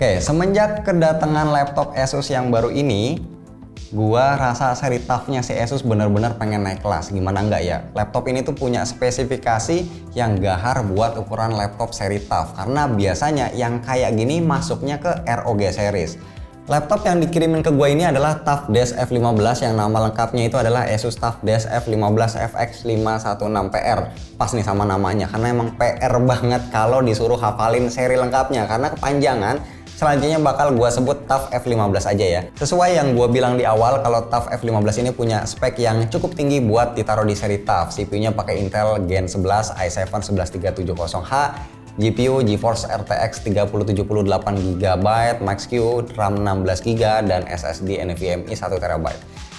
Oke, semenjak kedatangan laptop Asus yang baru ini, gua rasa seri TUF-nya si Asus bener-bener pengen naik kelas. Gimana enggak ya? Laptop ini tuh punya spesifikasi yang gahar buat ukuran laptop seri TUF. Karena biasanya yang kayak gini masuknya ke ROG series. Laptop yang dikirimin ke gua ini adalah TUF Desk F15 yang nama lengkapnya itu adalah Asus TUF Desk F15 FX516PR. Pas nih sama namanya karena emang PR banget kalau disuruh hafalin seri lengkapnya karena kepanjangan. Selanjutnya bakal gua sebut TUF F15 aja ya. Sesuai yang gua bilang di awal kalau TUF F15 ini punya spek yang cukup tinggi buat ditaruh di seri TUF. CPU-nya pakai Intel Gen 11 i7 11370H, GPU GeForce RTX 3070 8GB, Max-Q RAM 16GB dan SSD NVMe 1TB.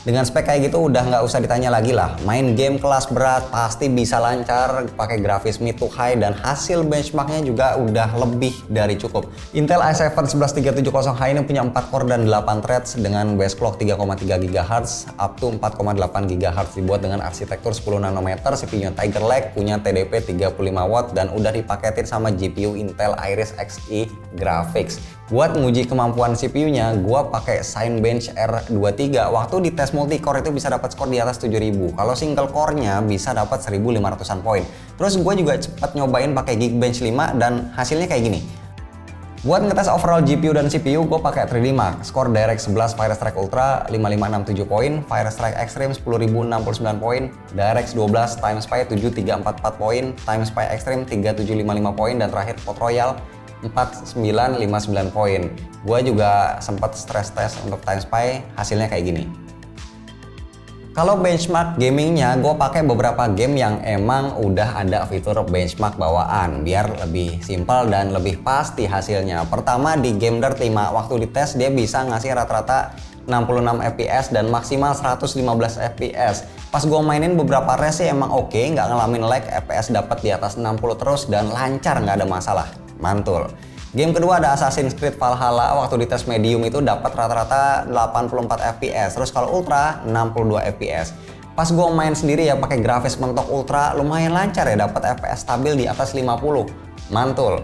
Dengan spek kayak gitu udah nggak usah ditanya lagi lah. Main game kelas berat pasti bisa lancar pakai grafis mid to high dan hasil benchmarknya juga udah lebih dari cukup. Intel i7 11370H ini punya 4 core dan 8 threads dengan base clock 3,3 GHz up to 4,8 GHz, dibuat dengan arsitektur 10 nanometer, CPU-nya Tiger Lake, punya TDP 35W dan udah dipaketin sama GPU Intel Iris Xe Graphics. Buat nguji kemampuan CPU-nya, gua pakai Cinebench R23. Waktu di tes multi-core itu bisa dapat skor di atas 7000. Kalau single core-nya bisa dapat 1500-an poin. Terus gua juga cepat nyobain pakai Geekbench 5 dan hasilnya kayak gini. Buat ngetes overall GPU dan CPU, gue pakai 3D Mark. Skor DirectX 11 Firestrike Ultra 5567 poin, Firestrike Extreme 10069 poin, DirectX 12 TimeSpy 7344 poin, TimeSpy Extreme 3755 poin, dan terakhir Port Royal 4959 poin. Gua juga sempat stress test untuk TimeSpy, hasilnya kayak gini. Kalau benchmark gamingnya, gue pakai beberapa game yang emang udah ada fitur benchmark bawaan biar lebih simpel dan lebih pasti hasilnya. Pertama di game Dirt 5, waktu dites dia bisa ngasih rata-rata 66 fps dan maksimal 115 fps. Pas gue mainin beberapa race sih emang oke, nggak ngalamin lag, fps dapat di atas 60 terus dan lancar, nggak ada masalah. Mantul. Game kedua ada Assassin's Creed Valhalla, waktu di tes medium itu dapat rata-rata 84 fps, terus kalau ultra 62 fps. Pas gue main sendiri ya pakai grafis mentok ultra lumayan lancar ya, dapat fps stabil di atas 50. Mantul.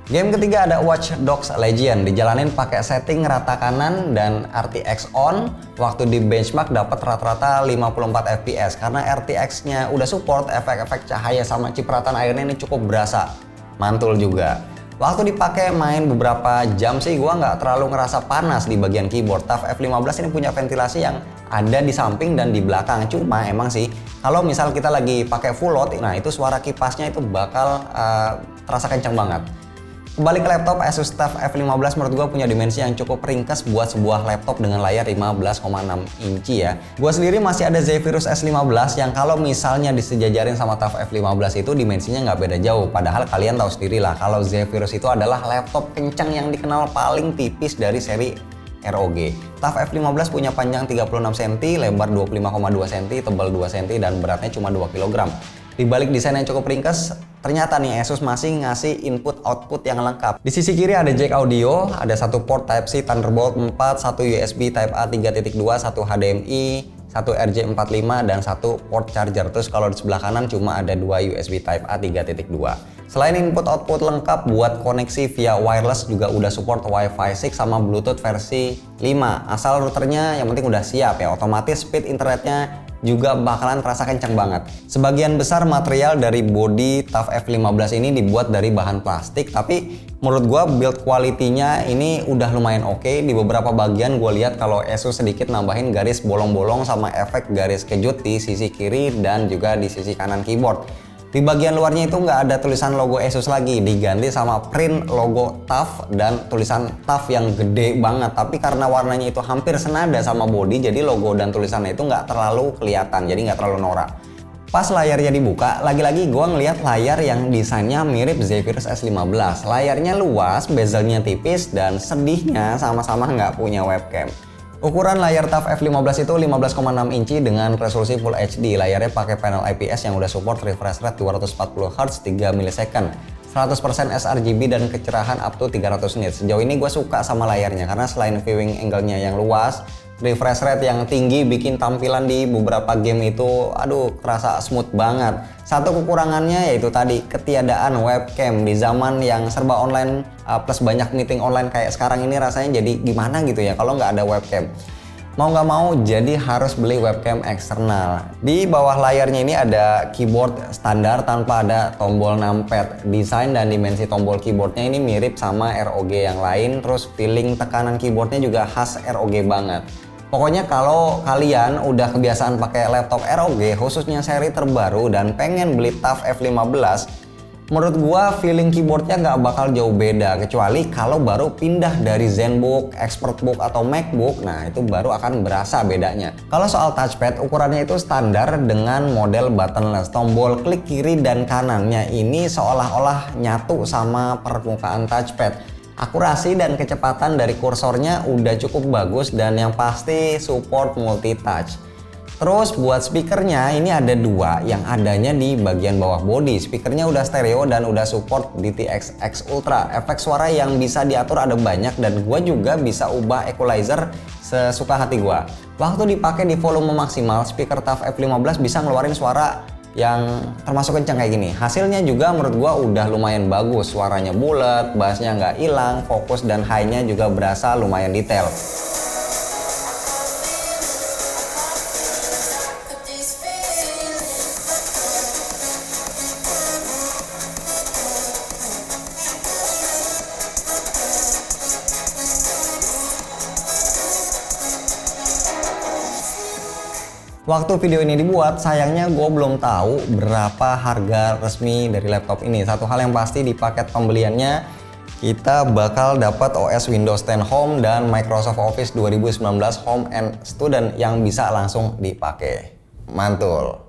Game ketiga ada Watch Dogs Legion, dijalanin pakai setting rata kanan dan RTX on. Waktu di benchmark dapat rata-rata 54 fps karena RTX-nya udah support, efek-efek cahaya sama cipratan airnya ini cukup berasa. Mantul juga. Waktu dipakai main beberapa jam sih gua nggak terlalu ngerasa panas di bagian keyboard. TUF F15 ini punya ventilasi yang ada di samping dan di belakang. Cuma emang sih kalau misal kita lagi pakai full load, nah itu suara kipasnya itu bakal terasa kencang banget. Kembali ke laptop, Asus TUF F15 menurut gue punya dimensi yang cukup ringkas buat sebuah laptop dengan layar 15,6 inci ya. Gue sendiri masih ada Zephyrus S15 yang kalau misalnya disejajarin sama TUF F15 itu dimensinya nggak beda jauh. Padahal kalian tahu sendiri lah kalau Zephyrus itu adalah laptop kencang yang dikenal paling tipis dari seri ROG. TUF F15 punya panjang 36 cm, lebar 25,2 cm, tebal 2 cm, dan beratnya cuma 2 kg. Di balik desain yang cukup ringkas, ternyata nih Asus masih ngasih input-output yang lengkap. Di sisi kiri ada jack audio, ada satu port Type-C Thunderbolt 4, satu USB Type-A 3.2, satu HDMI, satu RJ45, dan satu port charger. Terus kalau di sebelah kanan cuma ada dua USB Type-A 3.2. Selain input-output lengkap, buat koneksi via wireless juga udah support Wi-Fi 6 sama Bluetooth versi 5. Asal routernya yang penting udah siap ya, otomatis speed internetnya juga bakalan terasa kencang banget. Sebagian besar material dari bodi TUF F15 ini dibuat dari bahan plastik, tapi menurut gua build quality-nya ini udah lumayan oke. Di beberapa bagian gua lihat kalau Asus sedikit nambahin garis bolong-bolong sama efek garis kejut di sisi kiri dan juga di sisi kanan keyboard. Di bagian luarnya itu nggak ada tulisan logo Asus lagi, diganti sama print logo TUF dan tulisan TUF yang gede banget. Tapi karena warnanya itu hampir senada sama body, jadi logo dan tulisannya itu nggak terlalu kelihatan, jadi nggak terlalu norak. Pas layarnya dibuka, lagi-lagi gua ngeliat layar yang desainnya mirip Zephyrus S15. Layarnya luas, bezelnya tipis, dan sedihnya sama-sama nggak punya webcam. Ukuran layar TUF F15 itu 15,6 inci dengan resolusi Full HD. Layarnya pakai panel IPS yang udah support refresh rate 240 Hz 3 millisecond, 100% sRGB dan kecerahan up to 300 nits. Sejauh ini gue suka sama layarnya karena selain viewing angle-nya yang luas, refresh rate yang tinggi bikin tampilan di beberapa game itu aduh kerasa smooth banget. Satu kekurangannya yaitu tadi ketiadaan webcam di zaman yang serba online plus banyak meeting online kayak sekarang ini, rasanya jadi gimana gitu ya kalau nggak ada webcam. Mau nggak mau jadi harus beli webcam eksternal. Di bawah layarnya ini ada keyboard standar tanpa ada tombol numpad. Desain dan dimensi tombol keyboardnya ini mirip sama ROG yang lain, terus feeling tekanan keyboardnya juga khas ROG banget. Pokoknya kalau kalian udah kebiasaan pakai laptop ROG khususnya seri terbaru dan pengen beli TUF F15, menurut gua feeling keyboardnya nggak bakal jauh beda, kecuali kalau baru pindah dari ZenBook, ExpertBook atau MacBook, nah itu baru akan berasa bedanya. Kalau soal touchpad, ukurannya itu standar dengan model buttonless. Tombol klik kiri dan kanannya ini seolah-olah nyatu sama permukaan touchpad. Akurasi dan kecepatan dari kursornya udah cukup bagus dan yang pasti support multi-touch. Terus buat speakernya ini ada dua yang adanya di bagian bawah bodi. Speakernya udah stereo dan udah support DTX-X Ultra. Efek suara yang bisa diatur ada banyak dan gua juga bisa ubah equalizer sesuka hati gua. Waktu dipakai di volume maksimal, speaker TUF F15 bisa ngeluarin suara yang termasuk kencang kayak gini. Hasilnya juga menurut gua udah lumayan bagus. Suaranya bulat, bassnya nggak hilang, fokus dan high-nya juga berasa lumayan detail. Waktu video ini dibuat, sayangnya gue belum tahu berapa harga resmi dari laptop ini. Satu hal yang pasti di paket pembeliannya, kita bakal dapat OS Windows 10 Home dan Microsoft Office 2019 Home and Student yang bisa langsung dipakai. Mantul.